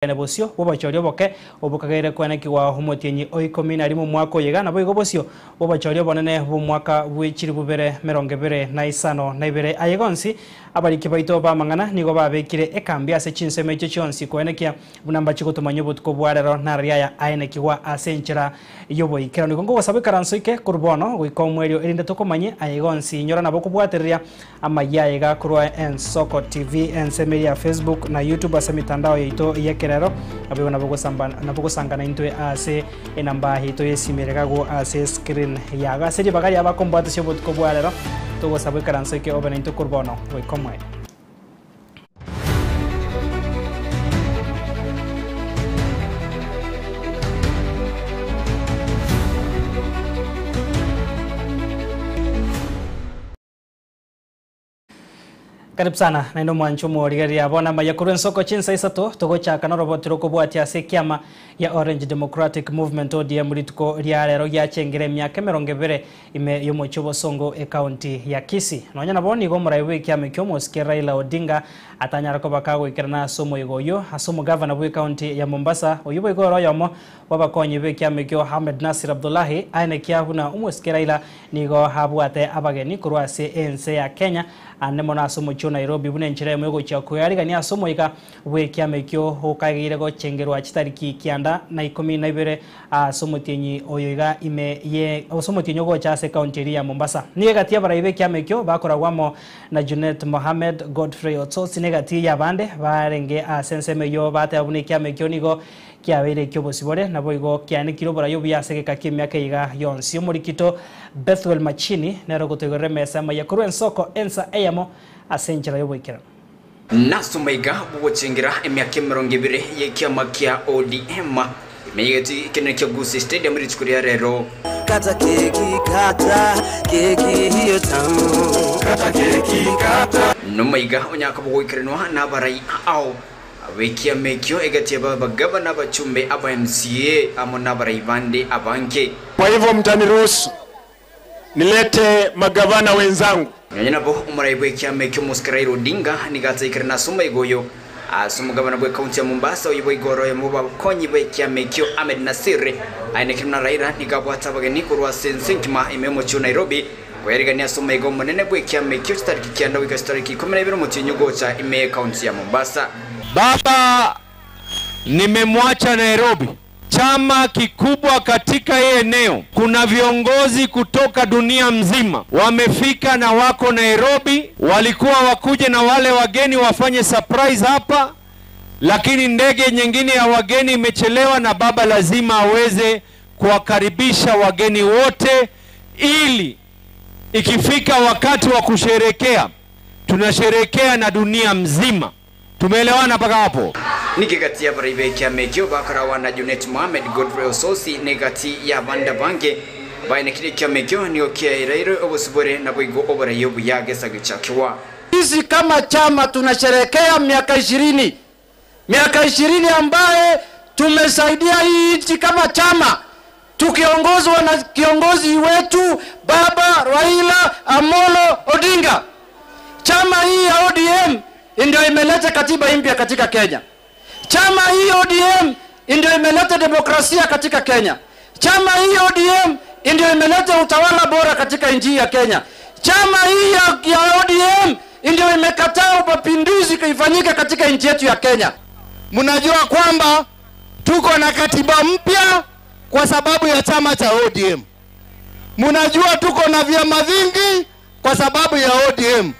Nebosio bobachorio boke obukagere kwanaki wa homotienyi oikomi na rimwe mwaka oyega nabo igo bosio bobachorio bonene bu mwaka bwechiri bubere 25 na ibere ayegonsi abariki baito bamangana nigo babekire ekambi ase chinseme echo chionsi kwenekia bunamba chikotomanyo butko bwarero na riaya aeneki wa asenchera yoboikera nigo gosabe karansoike kurbono goikomwerio erinde tokomanye ayegonsi nyora nabo kubwateria amayayega kurwa Ensoko TV ensemeria Facebook na YouTube ase mitandao yeito yekerero abibo nabo sangana intwe ase enamba hito yesimerekago ase screen yaga seje bagari abakombata syo butko bwarero togo sabe karansoike obenento kurbono goikomwe. Karibu sana na ino mwanchumo rigari abona mayakuru Ensoko chinsa isato togochaka na robotiro kubwati ase kiama ya Orange Democratic Movement ODM lituko lyarero yachengere myaka 20 ime yomochobo songo e county ya Kisii nonya naboni go muraiwe kiama kyomosike Raila Odinga atanyara ko bakago ikerana somo igoyo asomo governor bwe county ya Mombasa oyubo igoro yomo wabakonye be kiama kyo Ahmed Nasir Abdullahi aine kiahuna umosike Raila nigo habwate abageni kurwase ense ya Kenya anemona asomo cho Nairobi bunenchira mwego cha kuyarigani asomo ika bwe kiama kyo hokagire go chengerwa chitariki kianda na 12 asomo tienyi oyoiga ime ye asomo tienyo go cha se county ya Mombasa niye gatia baraibe kiama kyo bakoragwamo na Junet Mohamed Godfrey Otso negati ya bande barenge asenseme yo bate abune kiama kyo nigo kiabere kyo bosibore nabo igo kiane kiro bara yo biaseke kakimya keiga yonsi omurikito Bethwel Machini nero gotegore mesa mayakuru Ensoko ensa eyamo asenchera yo boikera nasumaiga bugochingira emyaka 20 yekiama kya ODM meyeti kenekyo Gusii Stadium richukuria rero kata keki hiyo tamu kata keki kata numaiga onyaka bugoikerenwa na barai ao awekia mekyo egatia baba gavana bachumbe aba MCA amona barai bande abanke. Kwa hivyo mtaniruhusu nilete magavana wenzangu. Nyanya bo umaraibwe kia mekyo Raila Odinga nigataikerana soma igoyo asumu gavana bwe county ya Mombasa oyibo igoro ya muba konyi bwe kia mekyo Ahmed Nasir ainekirana Raila nigabwata bageni kurwa sensenkima imemo chu Nairobi kwerigania soma igo monene bwe kia mekyo stariki kianda wika stariki 12 mutinyo cha ime county ya Mombasa. Baba nimemwacha Nairobi, chama kikubwa katika eneo. Kuna viongozi kutoka dunia mzima wamefika na wako Nairobi, walikuwa wakuje na wale wageni wafanye surprise hapa, lakini ndege nyingine ya wageni imechelewa na baba lazima aweze kuwakaribisha wageni wote ili ikifika wakati wa kusherekea tunasherekea na dunia mzima. Tumeelewana paka hapo? Nikigati ya baraibe kia mekyo bakarawa na Junet Mohamed Godfrey Ososi negati ya banda bange baina kile kia mekyo ni okia irairo obosubore na boigo obara yobu yage sagichakiwa. Sisi kama chama tunasherehekea miaka 20. Miaka 20 ambaye tumesaidia hii nchi kama chama tukiongozwa na kiongozi wetu Baba Raila Amolo Odinga. Chama hii ya ODM ndio imeleta katiba mpya katika Kenya. Chama hii ODM ndio imeleta demokrasia katika Kenya. Chama hii ODM ndio imeleta utawala bora katika nchi ya Kenya. Chama hii ya ODM ndio imekataa mapinduzi kufanyika katika nchi yetu ya Kenya. Mnajua kwamba tuko na katiba mpya kwa sababu ya chama cha ODM. Mnajua tuko na vyama vingi kwa sababu ya ODM.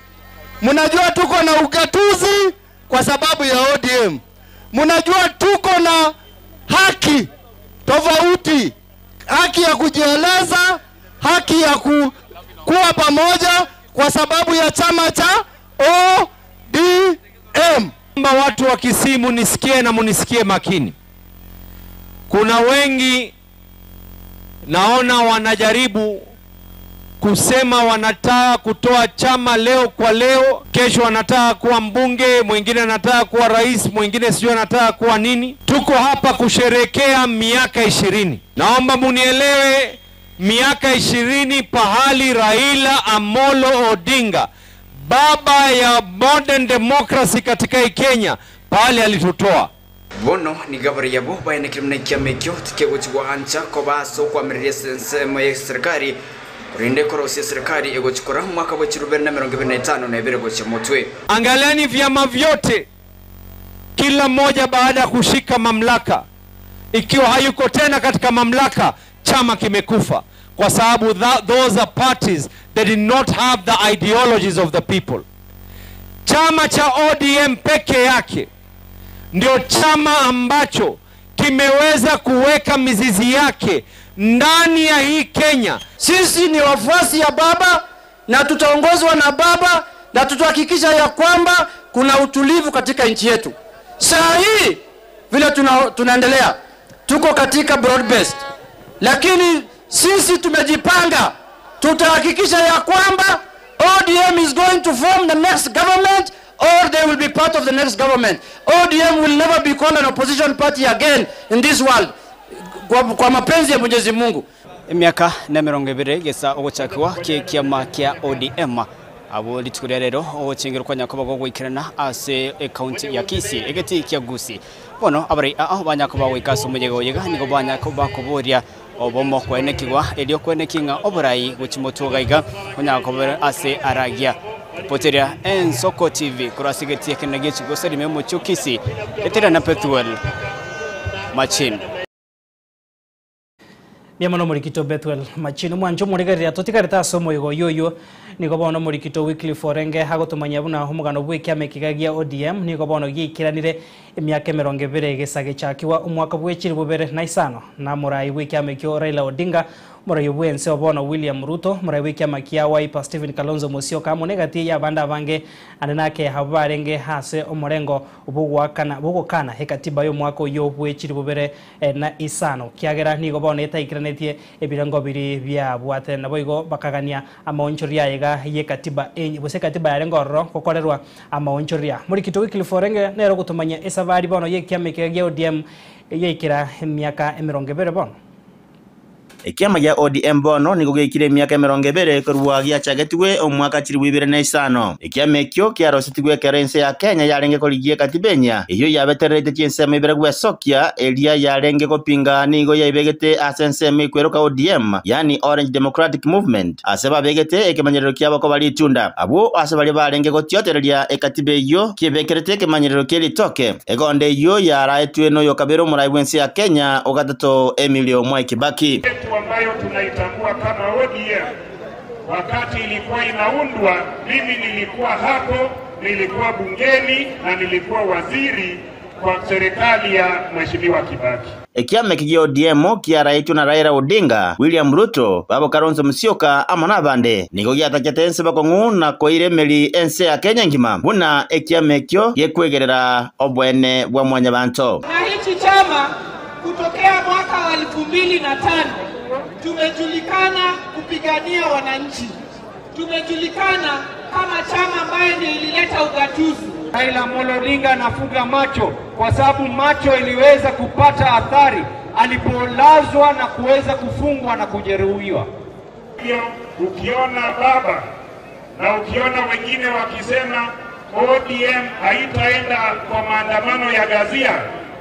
Mnajua tuko na ugatuzi kwa sababu ya ODM. Mnajua tuko na haki tofauti, haki ya kujieleza, haki ya kuwa pamoja kwa sababu ya chama cha ODM. Watu wa Kisii munisikie na munisikie makini. Kuna wengi naona wanajaribu kusema wanataka kutoa chama leo kwa leo, kesho wanataka kuwa mbunge, mwingine anataka kuwa rais, mwingine sio anataka kuwa nini. Tuko hapa kusherekea miaka 20. Naomba munielewe, miaka 20 pahali Raila Amolo Odinga baba ya modern democracy katika Kenya pale alitutoa. bono ni gabari yabo bayane kimna kiamekyo tikego chwa ancha kobaso kwa mirese serikali rinde korosi serikali ego chikora mwaka wa 2025 na ibere goche motwe. Angalieni vyama vyote, kila mmoja baada ya kushika mamlaka, ikiwa hayuko tena katika mamlaka, chama kimekufa, kwa sababu those are parties that did not have the ideologies of the people. Chama cha ODM peke yake ndio chama ambacho kimeweza kuweka mizizi yake ndani ya hii Kenya. Sisi ni wafuasi ya baba na tutaongozwa na baba na tutahakikisha ya kwamba kuna utulivu katika nchi yetu. Saa hii vile tunaendelea tuko katika broad based, lakini sisi tumejipanga, tutahakikisha ya kwamba ODM is going to form the next government or they will be part of the next government. ODM will never be called an opposition party again in this world. Kwa mapenzi ya Mwenyezi Mungu. Miaka na 20 gesa ogochakwa kiama kia ODM abo litukure rero ogochingiro kwa nyakoba gogwikirana ase county ya Kisii egeti kia Gusii bono abari banyakoba gwikaso mujego yega nigo banyakoba kuburia obomo kwenekigwa elio kwenekinga oborai guchimotugaiga onyakoba ase aragia poteria Ensoko TV kurasigeti kenege chigosari memo chukisi etera na Bethuel Machin. Niamano murikito Bethuel Machin mwanjo murigarira totikarita somo igo yoyo niko bono murikito weekly forenge hagotumanya buna humugano bw'ikiame kigagia ODM niko bono gikiranire emyaka 20 gisage chakiwa umwaka bw'ekiri bubere na isano na murai w'ikiame kyo Raila Odinga murai bwense obono William Ruto murai w'ikiame kia Wiper Stephen Kalonzo Musyoka monegati ya banda bange ananake habarenge hase omorengo ubugukana hekatiba yo mwaka yo bw'ekiri bubere na isano kiagera niko bono etaikiranete ebirango biri bya bwate nabo igo bakagania amaonchoria yega ye katiba bose katiba yarengo ro kokorerwa amaonchoria murikito weekly forenge nero gutumanya esabari bono ye kiame kya ODM yekira emyaka 20 bono Ekiama ya ODM bono nigugikire myaka 20 kurwa gya chagetwe omwaka 2025 ekiama ekyo kiarosetigwe kerense ya Kenya yarenge koligie katibenya iyo yabeterete chiensema ibere sokia elia yarenge kopinga nigo yaibegete asensema kweroka ODM yani Orange Democratic Movement aseba begete ekemanyerero kyabo ko bali tunda abo asebali barenge gotyotereria ekatibe iyo kibekerete ekemanyerero keli toke egonde iyo yaraetwe no yokabero muraibwense ya Kenya ogatato Emilio Mwai Kibaki ambayo tunaitambua kama ODM. Wakati ilikuwa inaundwa, mimi nilikuwa hapo, nilikuwa bungeni na nilikuwa waziri kwa serikali ya Mheshimiwa Kibaki. Ekiame kigio ODM kiaraitu na Raila Odinga, William Ruto, Babo Kalonzo Musyoka amana bande nigo gyatachatense bakongu na koiremeli ense ya Kenya ngima buna ekiame kyo yekwegerera obwene bwa mwanya banto. Na hichi chama kutokea mwaka wa 2005 tumejulikana kupigania wananchi. Tumejulikana kama chama ambaye ndio ilileta ugatuzi. Raila Odinga anafunga macho kwa sababu macho iliweza kupata athari alipolazwa na kuweza kufungwa na kujeruhiwa. Ukiona baba na ukiona wengine wakisema ODM haitaenda kwa maandamano ya Gazia,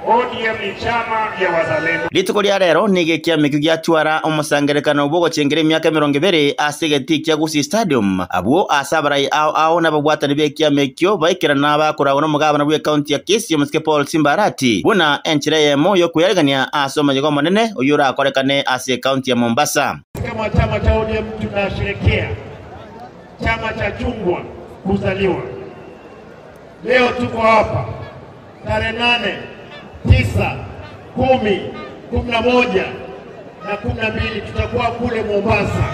ODM ni chama ya wazalendo. Lituko lya rero nige kiame kigyatwara omusangerekano bwo chengere myaka 20 asegeti kya Gusii Stadium abo asabarai ao na babwatani be kiame kyo baikirana bakora no mugabana bwe county ya Kisii Muske Paul Simbarati buna enchireyemo yo kuyarigania asoma jego manene oyura akorekane ase county ya Mombasa. Kama chama cha ODM tunasherekea chama cha chungwa kuzaliwa. Leo tuko hapa tarehe 8 9, 10, 11 na 12 tutakuwa kule Mombasa.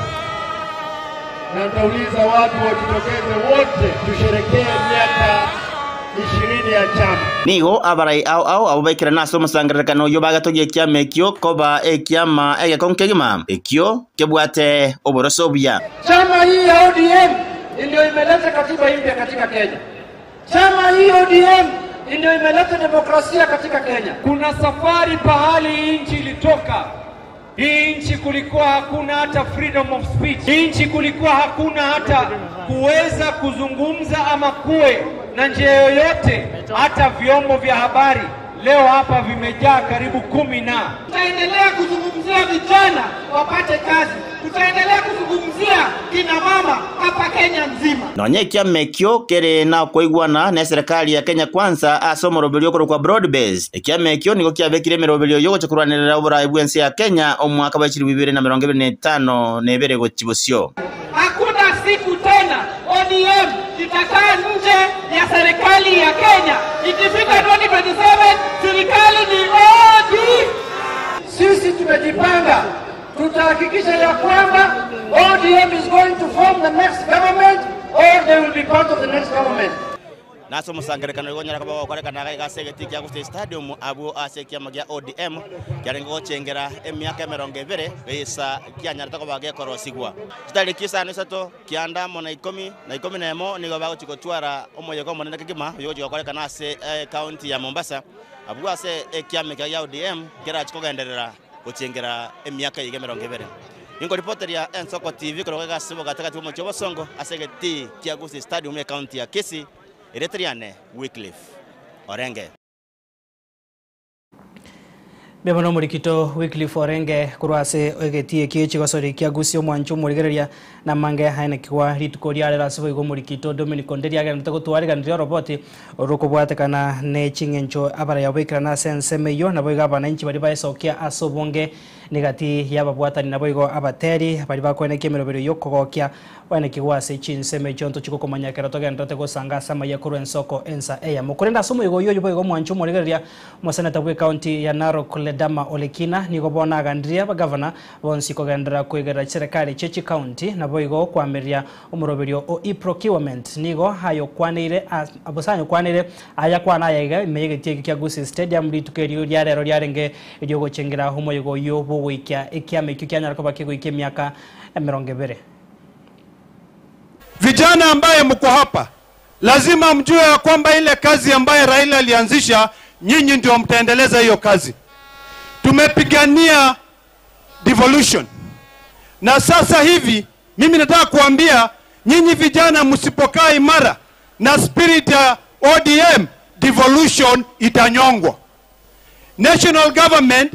Na nitauliza watu wajitokeze wote tusherekee miaka 20 ya chama. Nigo abarai ao abo baikira naso musangerekano yo bagatogie kiame kyo koba ekiama egekonkegima ekyo kebwate oborosobya. Chama hii ya ODM ndio imeleta katiba mpya katika Kenya. Chama hii ODM ndio imeleta demokrasia katika Kenya. Kuna safari pahali nchi ilitoka. Hii nchi kulikuwa hakuna hata freedom of speech. Hii nchi kulikuwa hakuna hata kuweza kuzungumza ama kuwe na njia yoyote hata vyombo vya habari. leo hapa vimejaa karibu 10. Tutaendelea kuzungumzia vijana wapate kazi. Tutaendelea kuzungumzia kina mama hapa Kenya nzima. Nonye kiamekio kere na kuiguana na serikali ya Kenya Kwanza asomorobelio kwa broad base. Kiamekio niko kiabekire merobelio yo chakuranira ubura ibwense ya Kenya omwaka wa 2025 nebere gochibosio. Hakuna siku tena ODM itakaa nje ya serikali ya Kenya. Ikifika 2027 serikali ni ODM. Sisi tumejipanga, tutahakikisha ya kwamba ODM is going to form the next government or they will be part of the next government. Naso musangerekano igonyera kaba kwa kana ga segeti kya Gusii Stadium abo asekia magia ODM kyarengo chengera emyaka 20 besa kyanyarta ko bage korosigwa kitali kisa nisato kianda mona 10 na 11 nigo bago chikotwara omoye ko monene kigima yogo kwa kana ase county ya Mombasa abo ase ekyame kya ODM kera chikogenderera kuchengera emyaka 20 Ingo reporter ya Ensoko TV kuroga sibo katakati mo Chobosongo asegeti kya Gusii Stadium ya county ya Kisii Eretriane Wycliffe Orenge. Bebono murikito Wycliffe Orenge kurwase ogetie kichi gosori kya Gusii omwanchu murigereria na mange haine kiwa ritukoria rera sibo igo murikito Dominic Onderi agenda gutwariga ndio roboti orukubwatekana ne chingencho abara yabikira na sense meyo nabo igabana inchi bari baesokia asobonge negati yababwatani nabo igo abateri bari bakwene kemerobero yokogokia wane kiwase chinse meyo nto chiko komanyakera togenda tegosanga sama yakuru Ensoko ensa eya mukurenda somo igo yoyo igo mwanchu murigereria moseneta bwe county ya Narok Ledama Olekina nigo bona gandria ba governor bonsi kogendera kwegera serikali chechi county nabo igo kwamiria umuroberio o procurement nigo hayo kwanire abusanyo kwanire aya kwana yega meyegetie kya Gusii Stadium litukerio lya rero lyarenge iryo chengera humo igo yo bowikya ekyame kyanyara ko bakigo ikemyaka 20. Vijana ambaye mko hapa lazima mjue ya kwamba ile kazi ambaye Raila alianzisha nyinyi ndio mtaendeleza hiyo kazi. Tumepigania devolution. Na sasa hivi mimi nataka kuambia nyinyi vijana msipokaa imara na spirit ya ODM, devolution itanyongwa. National government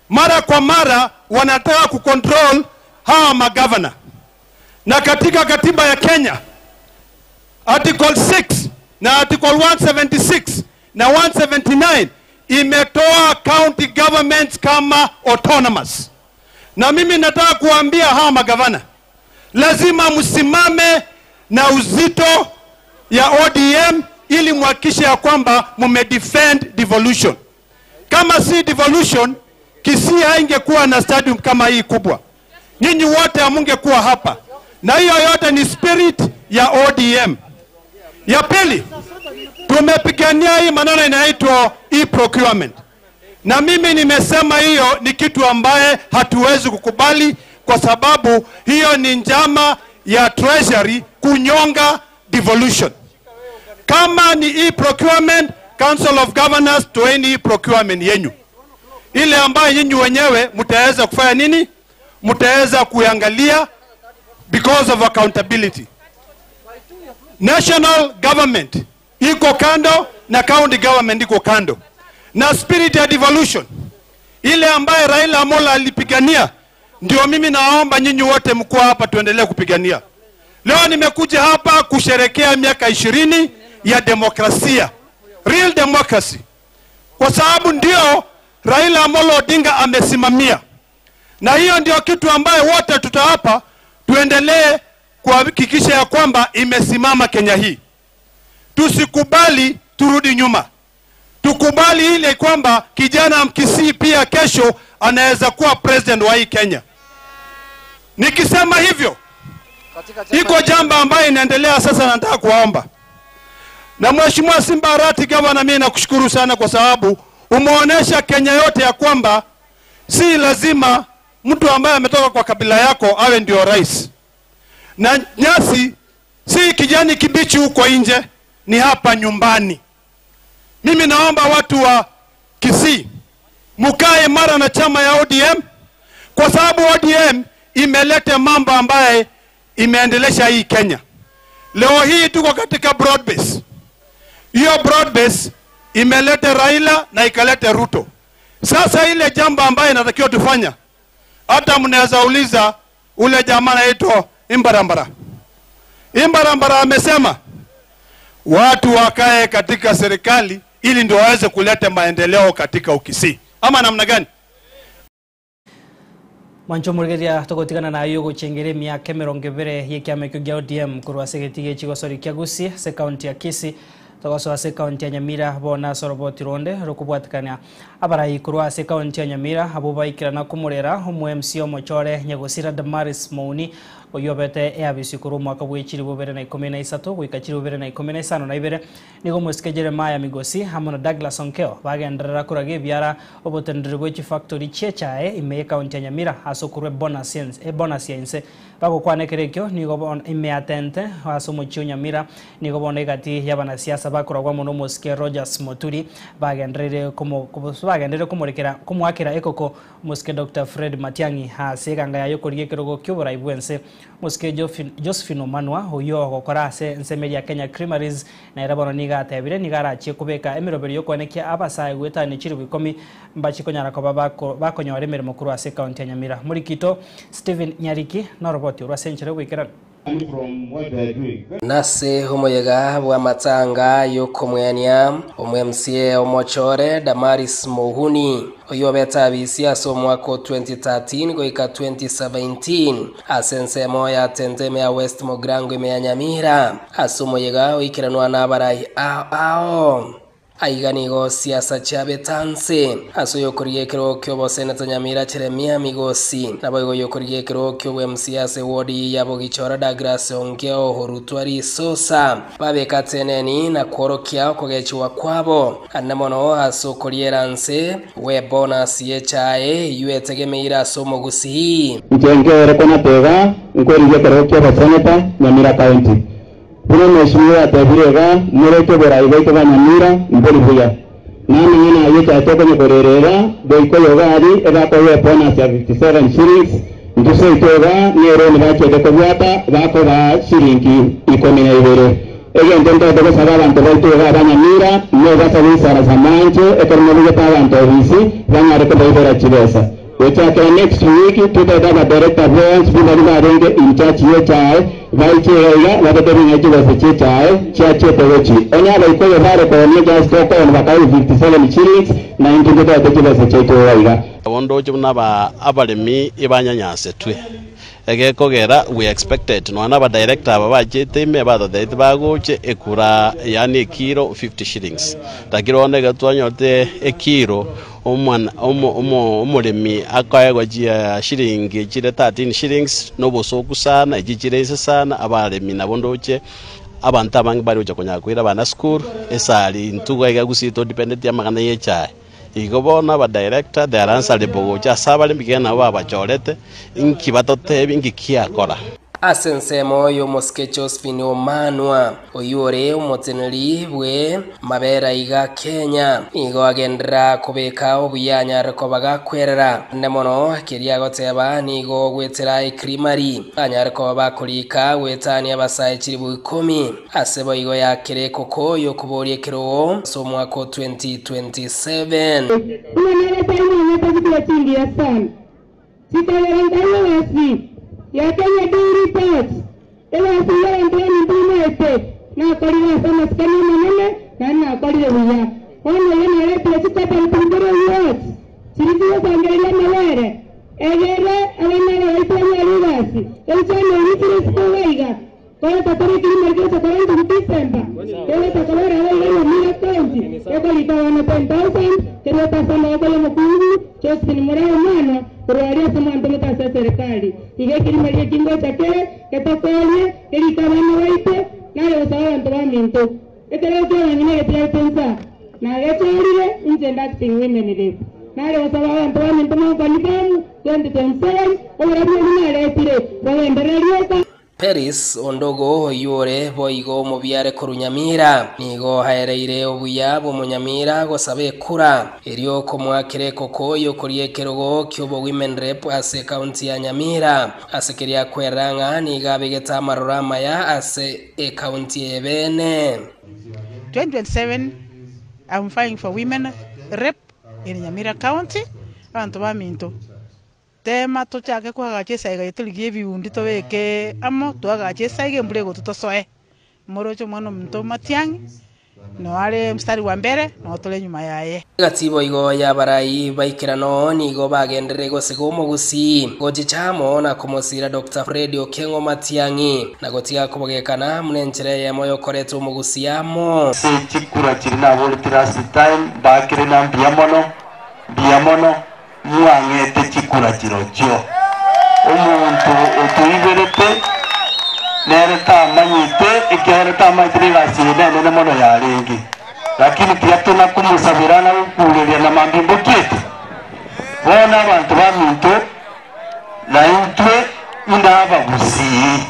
mara kwa mara wanataka kucontrol hawa magavana. Na katika katiba ya Kenya Article 6 na Article 176 na 179 imetoa county governments kama autonomous. Na mimi nataka kuambia hawa magavana lazima msimame na uzito ya ODM ili muhakikishe ya kwamba mumedefend devolution. Kama si devolution, Kisii haingekuwa na stadium kama hii kubwa. Nyinyi wote hamungekuwa hapa. Na hiyo yote ni spirit ya ODM. Ya pili, tumepigania hii maneno inaitwa procurement. Na mimi nimesema hiyo ni kitu ambaye hatuwezi kukubali kwa sababu hiyo ni njama ya treasury kunyonga devolution. Kama ni procurement, Council of Governors toeni procurement yenyu. Ile ambaye nyinyi wenyewe mtaweza kufanya nini? Mtaweza kuangalia because of accountability. National government iko kando na county government iko kando. Na spirit ya devolution ile ambaye Raila Amolo alipigania ndio mimi naomba nyinyi wote mko hapa tuendelee kupigania. Leo nimekuja hapa kusherekea miaka 20 ya demokrasia. Real democracy. Kwa sababu ndio Raila Amolo Odinga amesimamia. Na hiyo ndio kitu ambaye wote tutahapa tuendelee kuhakikisha ya kwamba imesimama Kenya hii. Tusikubali turudi nyuma. Tukubali ile kwamba kijana Mkisii pia kesho anaweza kuwa president wa hii Kenya. Nikisema hivyo, iko jambo ambayo inaendelea sasa nataka kuwaomba. Na Mheshimiwa Simba Arati gavana, mimi nakushukuru sana kwa sababu umeonesha Kenya yote ya kwamba si lazima mtu ambaye ametoka kwa kabila yako awe ndio rais. Na nyasi si kijani kibichi huko nje, ni hapa nyumbani. Mimi naomba watu wa Kisii mukae mara na chama ya ODM kwa sababu ODM imeleta mambo ambaye imeendelesha hii Kenya. Leo hii tuko katika broad base. Hiyo broad base imelete Raila na ikalete Ruto. Sasa ile jambo ambayo inatakiwa tufanya, hata mnaweza uliza ule jamaa anaitwa Imbarambara. Imbarambara amesema watu wakae katika serikali ili ndio waweze kuleta maendeleo katika Ukisii. Ama namna gani? Mancho Murigeria togotigana na ayo gucengere myaka 20 yekiame kyo ODM kurwa segetige chigosori kya Gusii se county ya Kisii togoso se county ya Nyamira bona soroboti ronde rukubwatikana abarai kurwa se county ya Nyamira abo baikirana kumurera umu MC Omochore Nyagusira Damaris Mouni oyobete eabisikuru mwaka bw'ekiri 2013 gwikakiri 2015 na ibere nigo musike Jeremiah Migosi hamwe na Douglas Onkeo bagenderera kurage byara obotendere bw'eki factory chechae ime county ya Nyamira asokurwe bonus yense bako kwanekerekyo nigo bon ime atente asomochio Nyamira nigo bon egati yabana siasa bakoragwa muno musike Rogers Moturi bagenderere kumurekera kumwakira ekoko musike Dr. Fred Matiangi hasekanga yayo kurigekero kyobora ibwense musike Josephine Omanwa uyo gukora se nsemeri ya Kenya Creameries na irabona niga atebire nigara acie kubeka emiroberi yo kwanekia abasaye gwetane kiri bikomi mbachi konyara ko bakonyore mirimo kuru ase county ya Nyamira muri Kito. Steven Nyariki na roboti rwa century wikera nase humuyega bwa matanga yo komwenya omwemsie Omochore Damaris Mohuni oyo betabisi asomwako 2013 goika 2017 asensemo ya tenteme ya West Mogrango ya Nyamira asomuyega oikiranwa nabarai ao aiganigo siasa chabetanse asoyo kuriyekero kyobo senata Nyamira Jeremiah Migosi nabo yokuriyekero kyobo MCS wodi yabo Gichora Douglas Onkeo horutwari sosa babekateneni na korokia kogechiwa kwabo anamono asokorieranse we bonus yechae yuetegemeira somo Gusii Mtengere kona tega nkoriyekero kyobo senata Nyamira County Kuna mheshimiwa atabirega mureke boraigo kwa Nyamira mboli buya nani nyina ayita atoka nyekorerera boiko yogari eba kwa bonus ya 57 shillings nduse itoga nyero ni bachede ko byata bako ba shilingi 12 ege ndendo dogo sababa ntobaito ga Nyamira nyoga sabisa ra samanje ekormolige tabanto bisi banyare ko bayibera chibesa Wechakera next week tutadaba director branch bila renge in charge yechae vaichega wakateri nyachiwa sechae chache pewechi onya baikoyo bare ko ni just ko on bakai 57 shillings na intundo tachiwa sechae waiga bondo chuna ba abalemi ibanyanyase twe egekogera we expected no anaba director aba bachete me bado de bagoche ekura yani kilo 50 shillings takiro onega twanyote ekiro omulemi akayagwa jia shilingi chire 13 shillings nobo soku sana ejijirese sana abalemi nabondoche abantu abangi bari uja konyakwira bana school esali ntuga igagusito dependent ya magana yechae igobona ba director the answer lebogo cha sabale mbigena baba chorete inki batotebi inki kiakora asensemo yo moske Josephine Omanwa oyore omoteneri bwe mabera iga Kenya igo agendra kubeka obuyanya reko bagakwerera nemono kiria goteba nigo gwetera Creamery anyar ko bakulika wetani abasaye kiri bu 10 asebo igo yakere koko yo kuborie kero so mwako 2027 unanele tani nyatakiwa tingi ya sana sitalerangalo wasi ya Kenya Dairy Parts ela asiya ndani ndimete na kalira sana skani manene na kalira buya ono yana leta chikapa mpindoro yote siriyo bangelela mawere egere abana baitanya rugasi elchana little schoolaiga kwa tatari kiri marketo kwa December ele takalora wale Nyamira County ekalita wana 10,000 kero tasana wale mkuu Josephine Morao mwana Ruaria sama antoleta sa serikali igekiri maria kingo chake ketakolie elikabana waite na yo sawa antolamento etero kwa nyine getya tensa na gechorire injenda acting women rep na yo sawa antolamento mo kanikamu 2027 ora mwe na retire waendelea Paris ondogo yore boigo mubyare kurunyamira nigo haereire obuya bo munyamira gosabe kura eriyo komwakire koko yo kuriekerogo kyobo women rep ase county ya Nyamira asekeria kweranga niga begeta marorama ya ase county ebene 2027 I'm fighting for women rep in Nyamira County. Abantu baminto. Tema tochake kwa gachesa igaituligie biundi to weke amo to gachesa ige mburego tutosoe. Morocho mwana mto Matiang'i no ale mstari wa mbere no tole nyuma yaye. Gatibo igo ya barai baikirano ni igo bagendere go segumo gusi gojichamo na kumosira Dr. Fred Okengo Matiang'i na gotiga kubogekana munenjere ya moyo koretu mugusiamo chikura chirina voltirasi time bakire na biamono muangete chikura chirocho umuntu utuiberete nereta manyite ikereta majiriga sine nene mono ya ringi lakini pia tuna kumusabirana kulelia na mambimbo kitu bona abantu baminto na intwe indaba gusi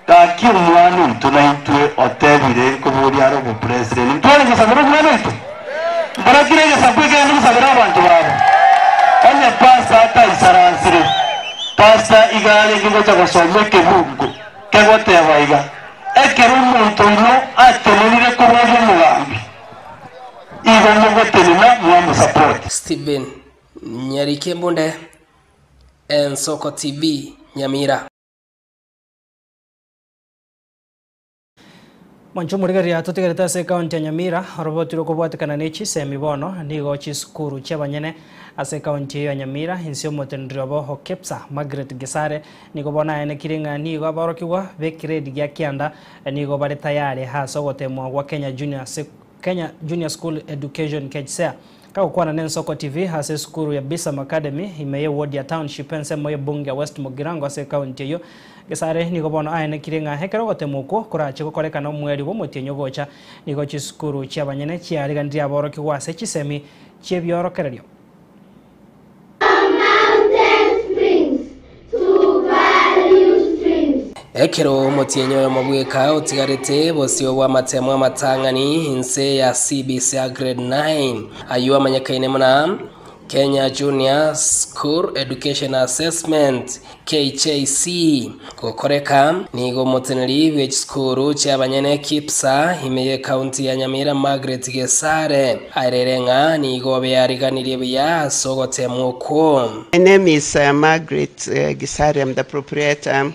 lakini mwana tunaitwe otebire kuburi aro bu president ntwale kusabira mwana itu barakire kusabira ni kusabira abantu babo onye pasa hata isaransire pasa igale kingo cha kusomeke Mungu kegote yabaiga ekero umuntu no atenire kuroje mugambi igo ngotenina mwamu support Steven Nyarike Mbonde Ensoko TV Nyamira. Mwancho murigaria tutigarita se county ya Nyamira robotiro kubwatikana nechi semibono nigo chiskuru cyabanyene ase county ya Nyamira insio motendrobo hokepsa Margaret Gesare nigo bona ene kiringa nigo abarokiwa be grade ya kianda nigo bare tayari haso gotemwa wa Kenya Junior School Education KJSEA kao kwa na Soko TV hase skuru ya Bisam Academy imeye ward ya township ense moye bunge West Mugirango ase county yo Gesare nigo bono aene kiringa hekero gotemuko kurache gokorekana mweri wo mutinyo gocha nigo chiskuru cyabanyene cyarigandia aboroki wase chisemi cyebyorokererio Ekero mutinyo mabweka utigarete bosio bwa matemo amatangani inse ya CBC ya grade 9 ayuwa manyakaine muna Kenya Junior School Education Assessment KJC kokoreka nigo muteneri which school cyabanyene kipsa imeye county ya Nyamira Margaret Gesare airerenga nigo beyariganiriye bya sogotemuko. My name is Margaret Gesare. I'm the proprietor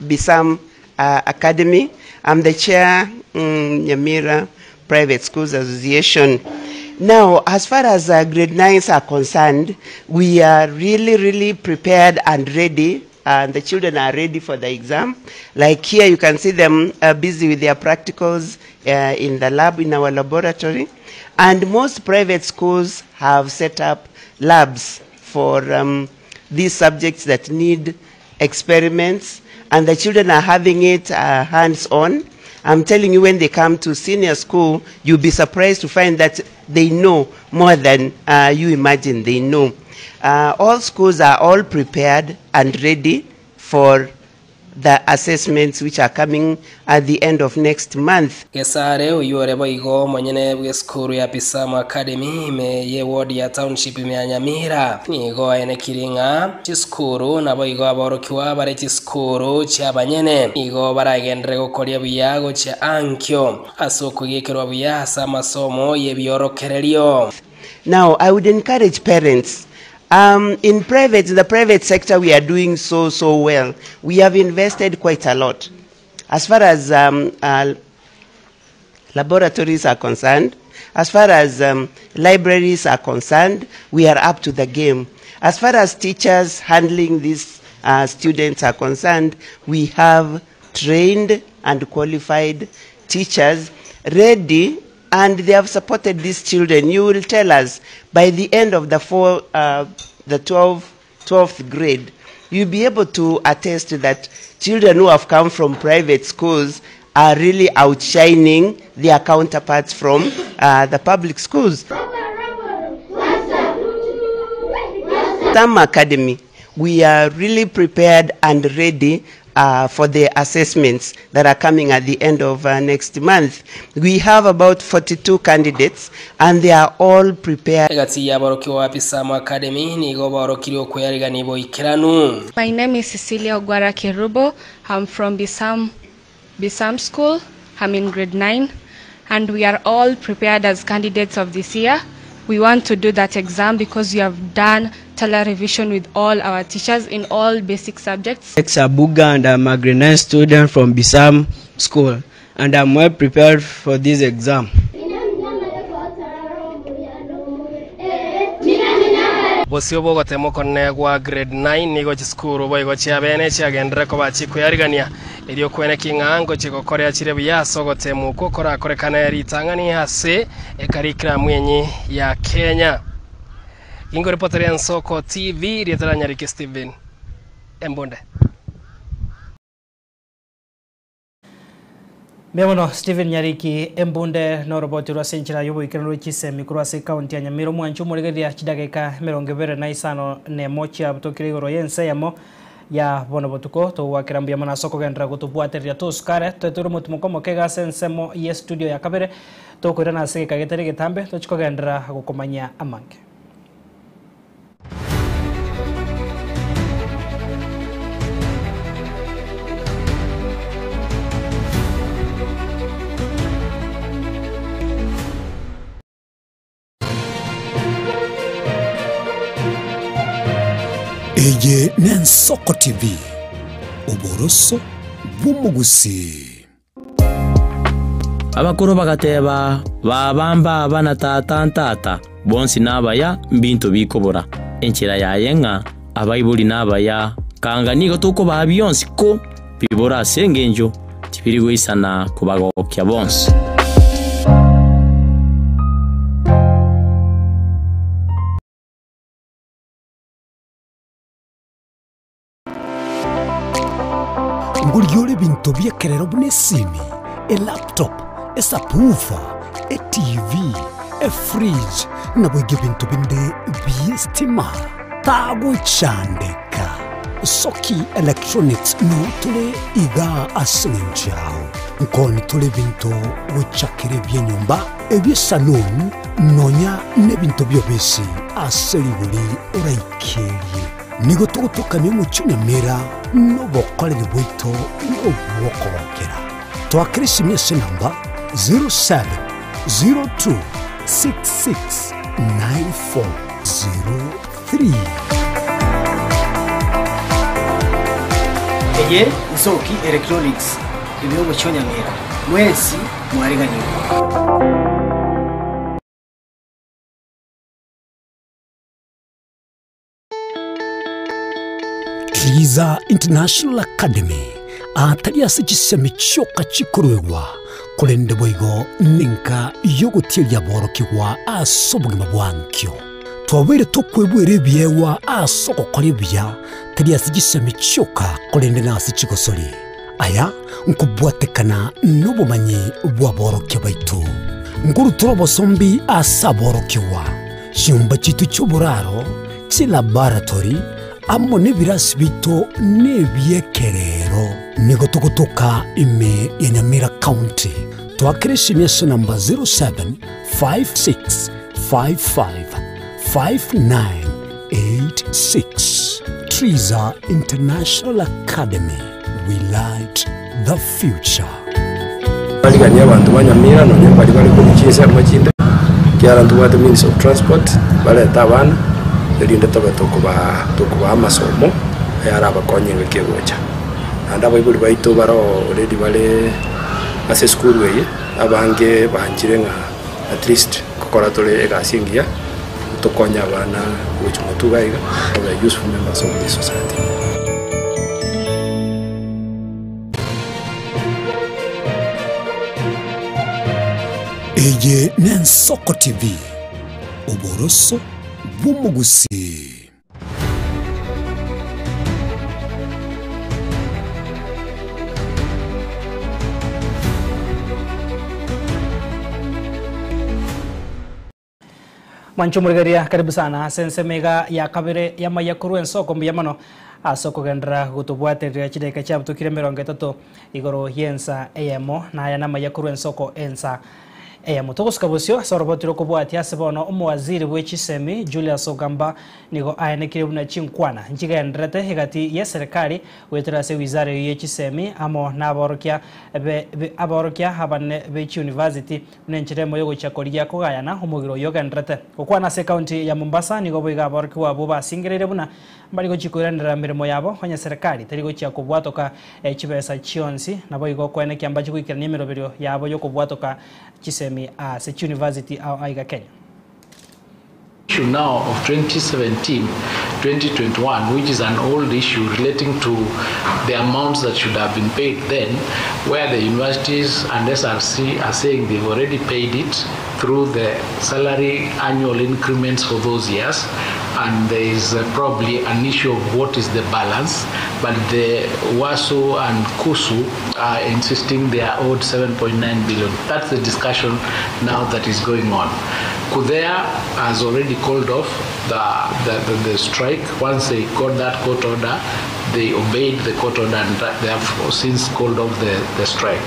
Bisam Academy. I'm the chair Nyamira Private Schools Association. Now, as far as grade 9s are concerned, we are really prepared and ready, and the children are ready for the exam. Like here, you can see them busy with their practicals in the lab, in our laboratory. And most private schools have set up labs for these subjects that need experiments, and the children are having it hands-on. I'm telling you, when they come to senior school, you'll be surprised to find that they know more than you imagine they know. All schools are all prepared and ready for the assessments which are coming at the end of next month. Gesare uyore boigo monyene bwe school ya Bisam Academy me ye ward ya township ya Nyamira nigo ene kiringa chiskuru na boigo aborokiwa bare chiskuru cyabanyene nigo baragendere gokoria biyago cya ankyo asoko yekero biya amasomo ye byorokererio. Now I would encourage parents in the private sector, we are doing so well. We have invested quite a lot. As far as laboratories are concerned, as far as libraries are concerned, we are up to the game. As far as teachers handling these students are concerned, we have trained and qualified teachers ready, and they have supported these children. You will tell us by the end of the 12th grade, you'll be able to attest that children who have come from private schools are really outshining their counterparts from the public schools. Bisam Academy, we are really prepared and ready for the assessments that are coming at the end of next month. We have about 42 candidates and they are all prepared. My name is Cecilia Ogwara Kerubo. I'm from Bisam School. I'm in grade 9. and we are all prepared as candidates of this year. We want to do that exam because we have done tele-revision with all our teachers in all basic subjects. Exabuga, and I'm a grade 9 student from Bisam School, and I'm well prepared for this exam. Bosio bogo temo konne gwa grade 9 nigo chiskuru boigo chiabene chiagendere ko bachiko yarigania elio kwene kingango chiko korea chire biyaso gotemu ko kora korekana yari tangani hase ekarikira mwenye ya Kenya. Ingo reporter ya Nsoko TV rietera Nyariki Steven Embonde. Miamono Steven Nyariki Embunde no roboti rwa senchira yobo ikanro chise mikuru ase county ya Nyamiro mwanchu muregeria chidageka 25 ne mocha butokire igoro yense yamo ya bono botuko to wakirambia mana soko gendra gutubwateria to skare to turu mutumuko kega sensemo ye studio ya kabere to kurana ase kagetere getambe to chiko gendra gukomanya amange. Eye Nsoko TV Oboroso bumugusi abakuru bagateba babamba abana tata bonsi nabaya mbintu bikobora enchira yayenga abayibuli nabaya kanga nigo tuko babiyonsi ko bibora sengenjo tibiri isana kubagokya bonsi. Nguliyole bintu byekerero bunesimi, a laptop, a subwoofer, a TV, a fridge, na bwege bintu binde byestima tago chandeka. Soki Electronics no tule iga asenjao. Nkoni tule bintu wichakire byenyumba, ebye salon, nonya ne bintu byobesi aseribuli uraikeye. Nigo tukutukanye mu Nyamira no bokolere bwito no bwokokera. Twakirisi mese namba 0702669403. Eye Nsoki Electronics ibyo mu Nyamira mwesi mwariganirwa. Triza International Academy atari asichiseme choka chikurwewa kulende boigo ninka yogotiria borokigwa asobugima bwankyo twabere tokwebwere byewa asoko kolibya tari asichiseme choka kulende nasi chigosori aya nkubwatekana nobumanyi bwa borokya baitu nguru turobosombi asaborokiwa shimba chitu cy'uburaro ci laboratory amo nebirasi bito nebyekerero nigo tukutuka ime ya Nyamira County twakirishi myeso namba 0756555986 Triza International Academy, we light the future. Baliganya abantu banyamira no nyambali bali ku kiesa machinde kyara ntuwate means of transport bale tabana elinde tokuba amasomo yara abakonye ngekegocha anda bayibuli baito baro already bale ase school way abange banjire nga at least kokora tole egasingia tokonya bana which mutugaiga are useful members of the society. Eye Nsoko TV Oboroso bumugusi. Mwancho murigaria karibu sana sense mega ya kabere ya mayakuru Nsoko mbiyamano asoko gendra gutubwaterera chideka cyabutukire 30 igoro yensa eyemo na ya nama yakuru Nsoko ensa eya mutogosuka bosio sorobotiro kubwatia sebono umwaziri w'echisemi Julius Ogamba nigo aenekire buna chinkwana nchigendrete higati ya serikali weterase wizara y'echisemi amo naborokia aborokia habane bechi university nenchiremo yogo chakoria kugayana umugiro yogendrete kokwana se county ya Mombasa nigo boiga aboroki wabo basingirire buna barigo chikuirandira mirimo yabo kwanya serikali terigo chia kubwatoka chibesa chionsi nabo igo kwenekia ambacho kwikirania mirobero yabo yo kubwatoka chisemi State University au aiga Kenya. Issue now of 2017-2021, which is an old issue relating to the amounts that should have been paid then, where the universities and SRC are saying they've already paid it through the salary annual increments for those years, and there is probably an issue of what is the balance, but the WASO and KUSU are insisting they are owed 7.9 billion. That's the discussion now that is going on. KUDEA has already called off the strike. Once they got that court order, they obeyed the court order and they have since called off the strike.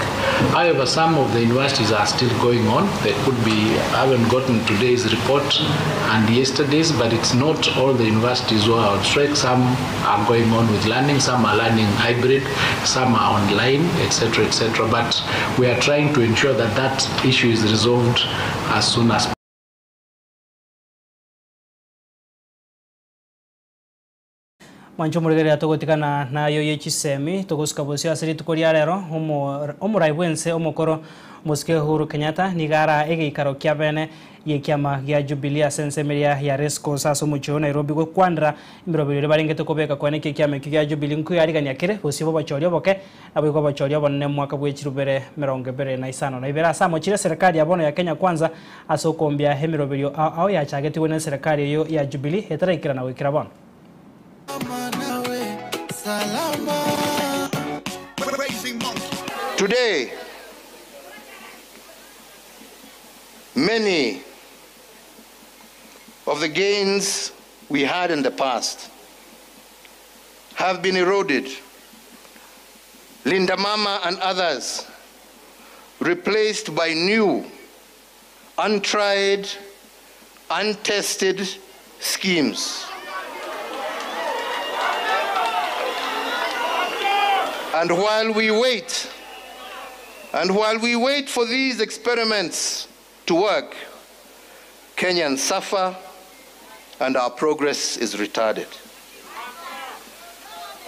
However, some of the universities are still going on. They could be, I haven't gotten today's report and yesterday's, but it's not all the universities who are on strike. Some are going on with learning, some are learning hybrid, some are online, etc., etc. But we are trying to ensure that that issue is resolved as soon as possible. Mancho murigere togotikana na yo yechisemi togosuka bosio asiri tukoria rero omuraibwense omokoro Muske Uhuru Kenyatta nigara igikaro kia bene yekiama gya Jubilee sensemeria ya Resco saso mucho Nairobi go kwandra imirobiro barengete kobeka kwane kiama gya Jubilee nku yariganya kere bosio bachorio boke abiko bachorio bonne mwaka bwechirubere 25 na ibera samo chire serikali ya bono ya Kenya kwanza asokombia hemirobiro au ya chageti wona serikali yo ya Jubilee etarekira na wikira bono. Today, many of the gains we had in the past have been eroded. Linda Mama and others replaced by new, untried, untested schemes. And while we wait for these experiments to work, Kenyans suffer and our progress is retarded.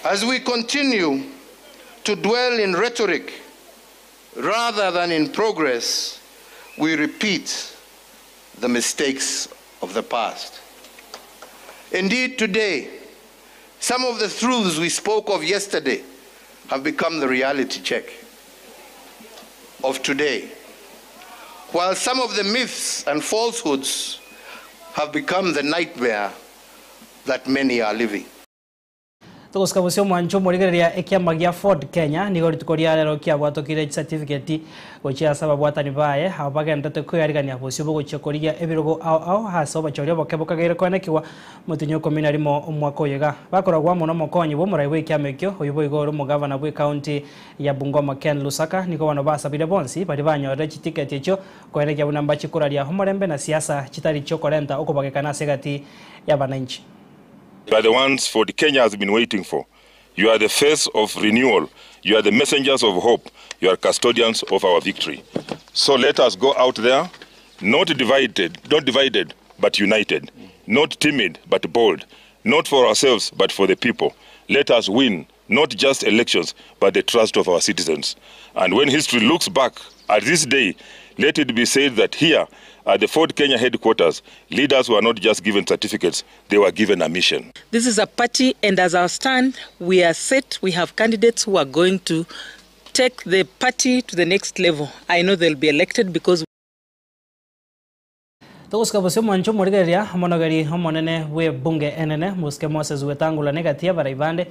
As we continue to dwell in rhetoric rather than in progress, we repeat the mistakes of the past. Indeed, today, some of the truths we spoke of yesterday have become the reality check of today, while some of the myths and falsehoods have become the nightmare that many are living. Togosuka bosio mwancho murigereria ekiama gya Ford Kenya nigo ritukoria rero kia bwatokire certificate gochia sababu atani bae abagendete kuyarigania bosio bogochekoria ebirogo au haso bachoria bokebokagere kwanekiwa mutinyo kominari mo omwaka oyega bakoragwa muno mokonyi bo muraiwe kiamekyo oyubo igoro mu governor bwe county ya Bungoma Ken Lusaka niko bano basabire bonsi bari banyore ticket echo kwanekia bunamba chikuraria homorembe na siasa chitari chokorenta okobagekana segati ya bananchi. You are the ones Ford Kenya has been waiting for. You are the face of renewal. You are the messengers of hope. You are custodians of our victory. So let us go out there, not divided, but united. Not timid, but bold. Not for ourselves, but for the people. Let us win, not just elections, but the trust of our citizens. And when history looks back at this day, let it be said that here, at the Ford Kenya headquarters, leaders were not just given certificates, they were given a mission. This is a party, and as our stand, we are set. We have candidates who are going to take the party to the next level. I know they'll be elected because Togosuka bosio mwancho murigereria monogari homonene we bunge enene Muske Moses Wetangula negatia baraibande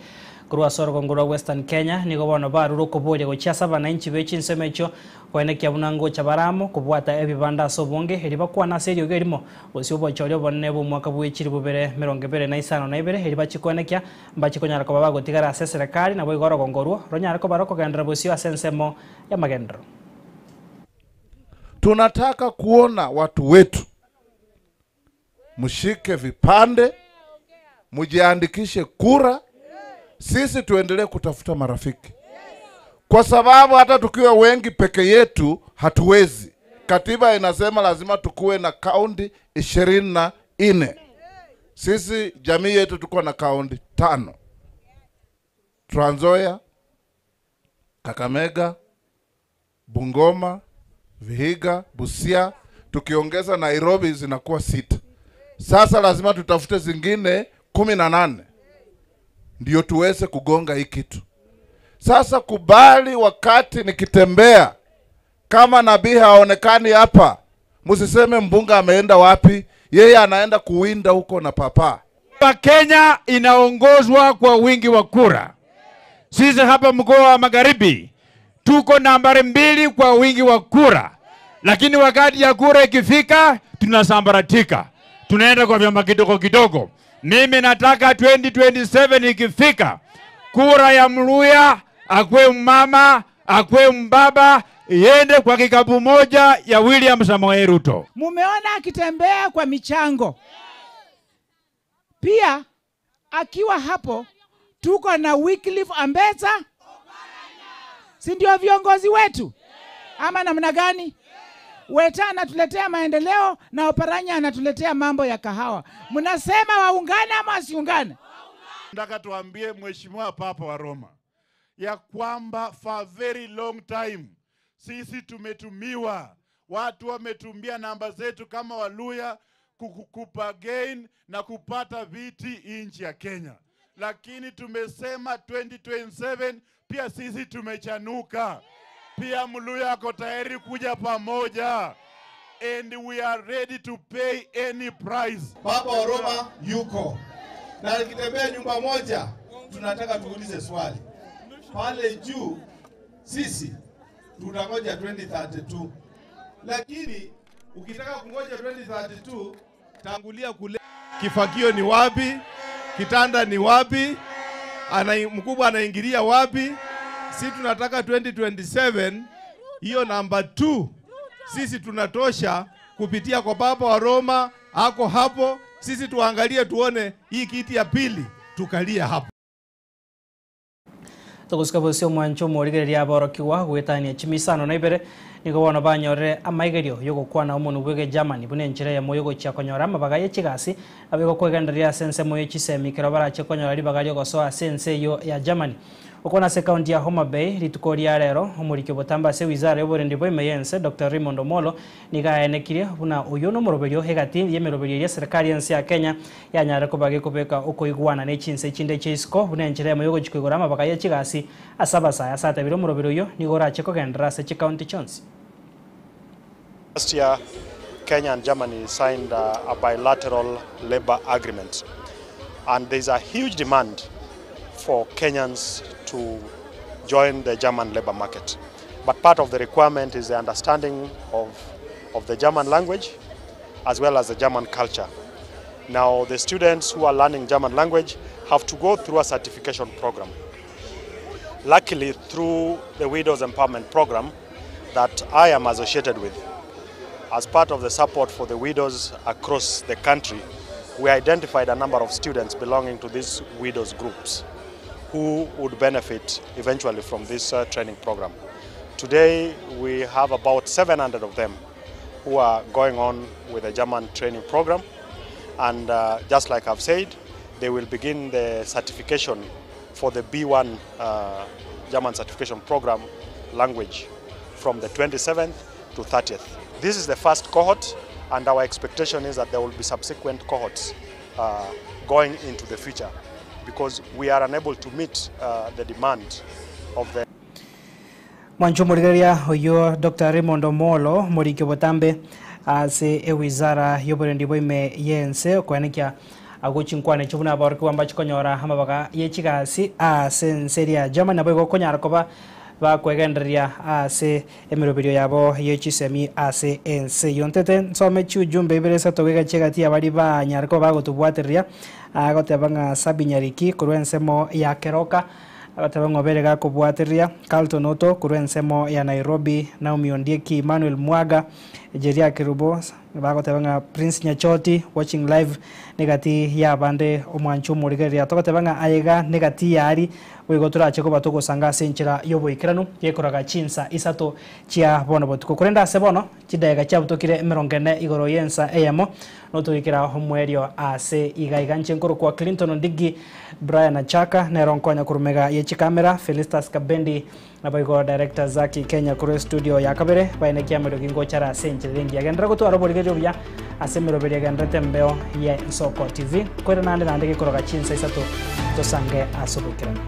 kurwa sorgo ngoro Western Kenya nigo bono baruru koboje gochasa bananchi bechi nsemecho kwanekia bunango chabaramo kubwata ebibanda sobonge eriba kwana serio gerimo bosio bochorio bonne bo mwaka bwechiri bubere 25 na ibere eriba chikwanekia mbachikonyara ko baba gotigara serikali na boigoro gongorwo ronyara ko baroko gendra bosio asensemo ya magendro. Tunataka kuona watu wetu mshike vipande, mujiandikishe kura, sisi tuendelee kutafuta marafiki. Kwa sababu hata tukiwa wengi peke yetu hatuwezi. Katiba inasema lazima tukuwe na kaunti 24. Sisi jamii yetu tuko na kaunti 5. Trans Nzoia, Kakamega, Bungoma, Vihiga, Busia, tukiongeza Nairobi zinakuwa 6. Sasa lazima tutafute zingine 18 ndio tuweze kugonga hii kitu. Sasa kubali wakati nikitembea kama nabii haonekani hapa, msiseme mbunga ameenda wapi, yeye anaenda kuwinda huko na papa. Kenya inaongozwa kwa wingi wa kura. Sisi hapa mkoa wa Magharibi tuko nambari 2 kwa wingi wa kura. Lakini wakati ya kura ikifika tunasambaratika. Tunaenda kwa vyama kidogo kidogo. Mimi nataka 2027 ikifika kura ya Mluya, akwe mama, akwe mbaba, iende kwa kikapu moja ya William Samoei Ruto. Mumeona akitembea kwa michango. Pia akiwa hapo tuko na Wycliffe Ambetsa. Si ndio viongozi wetu? Ama namna gani? Weta anatuletea maendeleo na Oparanya anatuletea mambo ya kahawa. Mnasema waungane ama wasiungane? Nataka tuambie Mheshimiwa Papa wa Roma ya kwamba for a very long time sisi tumetumiwa, watu wametumia namba zetu kama Waluya kupagain na kupata viti nchi ya Kenya. Lakini tumesema 2027 pia sisi tumechanuka. Pia Mluya ako tayari kuja pamoja. And we are ready to pay any price. Papa wa Roma yuko. Na nikitembea nyumba moja, tunataka tuulize swali. Pale juu, sisi tunangoja 2032. Lakini, ukitaka kungoja 2032, tangulia kule. Kifagio ni wapi? Kitanda ni wapi? Mkubwa anaingilia wapi? Sisi tunataka 2027, hiyo namba 2. Sisi tunatosha kupitia kwa Papa wa Roma, ako hapo. Sisi tuangalie tuone hii kiti ya pili, tukalia hapo. Tugusikabo sio mwancho morigereria aborokiwa gwetania chimisano na ibere nigo bona banyore amaigerio yogo kwana umuntu gwege Germany bune njire ya moyo gocha konyora amabaga ye chigasi abego kwegenderia sense moyo chisemi kero barache konyora libagario gosoa sense yo ya Germany ukona se county ya Homa Bay ritukoria rero umurikyo botamba se wizara y'uburendi bwo imeyense Dr. Raymond Omolo niga enekirie buna uyu no muroberio hegati yemeroberio ya serikali yense ya Kenya yanyare kubage kubeka uko igwana ne chinse chinde chisco bune njire ya moyo gochikigora amabaga ye chigasi asabasa asatabiro muroberio yo nigora cheko gendra se county chons. Last year, Kenya and Germany signed a bilateral labor agreement, and there's a huge demand for Kenyans to join the German labor market. But part of the requirement is the understanding of the German language as well as the German culture. Now, the students who are learning German language have to go through a certification program. Luckily, through the Widows Empowerment Program that I am associated with, as part of the support for the widows across the country, we identified a number of students belonging to these widows groups who would benefit eventually from this training program. Today, we have about 700 of them who are going on with the German training program. And just like I've said, they will begin the certification for the B1 German certification program language from the 27th to 30th. This is the first cohort, and our expectation is that there will be subsequent cohorts going into the future, because we are unable to meet the demand of the Mwancho murigeria oyo Dr. Raymond Omolo murikyo botambe ase ewizara y'uburendi bwo imeyense kwanikia aguchinkwane chubuna abarkiwa ambacho konyora amabaga yechigasi ase nseria Germany nabo gokonyara koba bakwegenderia ase emirobirio yabo yechisemi ase ense yontete nsome chujumbe ibiresa togega chegati abari banyarko bagotubwateria agotebanga sabinyariki kurwensemo ya keroka agateba ngobere ga kubwatiria Carlton Oto kurensemo ya Nairobi Naomi Ondieki Emmanuel Mwaga Jeria Kirubo bagoteba nga Prince Nyachoti watching live negati ya bande omwanchu murigeria togoteba nga ayega negati yari wigotura cheko batoko sanga senchira yobo ikiranu yekoraga chinsa isato chia bono botuko kurenda sebono chidaiga cha butokire merongene igoro yensa eyamo noturikira homwerio ase igaiganche nkoro kwa Clinton Ndigi Brian Achaka neronkonya kurumega yechi kamera Felistas Kabendi nabayigo director Zaki Kenya kure studio yakabere baine kiamero kingo chara senchira dengi agendra goto aroborigerio bya asemero beriga ndrete mbeo ye Soko TV kwera nande gikoroga chinsa isato tosange asobukirana.